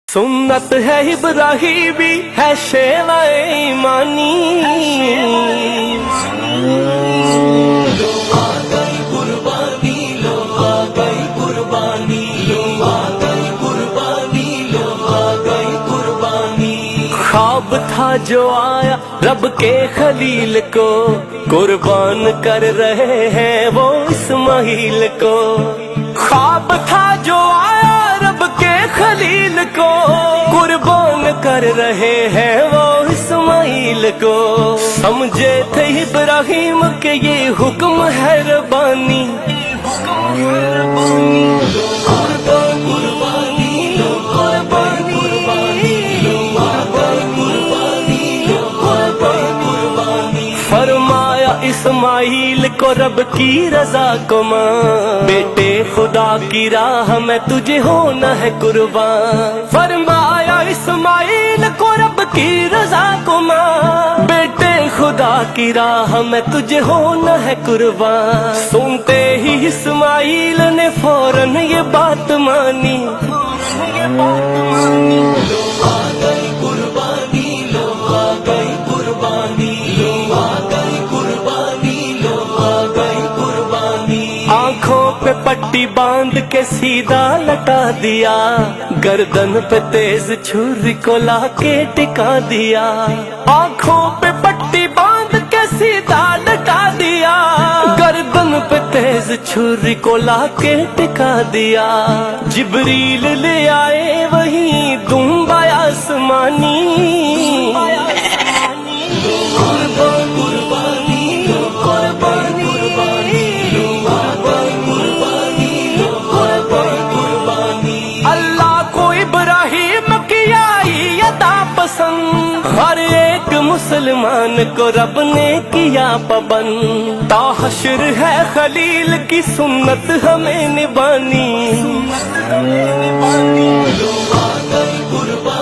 सुन्नत है इब्राहिमी है शेवाए ईमानी। लो आ गई कुर्बानी, लो आ गई कुर्बानी, लो आ गई कुर्बानी, लो आ गई कुर्बानी। ख्वाब था जो आया रब के खलील को, कुर्बान कर रहे हैं वो इस्माइल को। ख्वाब था जो आया रब के खलील को, कुर्बान कर रहे हैं वो इस्माइल को। समझे थे इब्राहिम के ये हुक्म है रब्बानी। फरमाया इस्माइल को रब की रजा को मान, बेटे खुदा की राह में तुझे होना है कुर्बान। फरमाया इस्माइल को रब की रजा को मान, बेटे खुदा की राह में तुझे होना है कुर्बान। सुनते ही इस्माइल ने फौरन ये बात मानी। लो आ गई कुर्बानी, लो आ गई कुर्बानी, लो आ गई कुर्बानी, लो आ गई कुर्बानी। आंखों पे पट्टी बांध के सीधा लटा दिया, गर्दन पे तेज छुरी को लाके टिका दिया। आंखों पे पट्टी बांध के सीधा लटा दिया, गर्दन पे तेज छुरी को लाके टिका दिया। जिब्रील ले आए वहीं दूंबा आसमानी। अल्लाह को इब्राहिम की आई अता पसंद, हर एक मुसलमान को रब ने किया पाबंद। ता हश्र है खलील की सुन्नत हमें निभानी। लो आ गई कुर्बानी।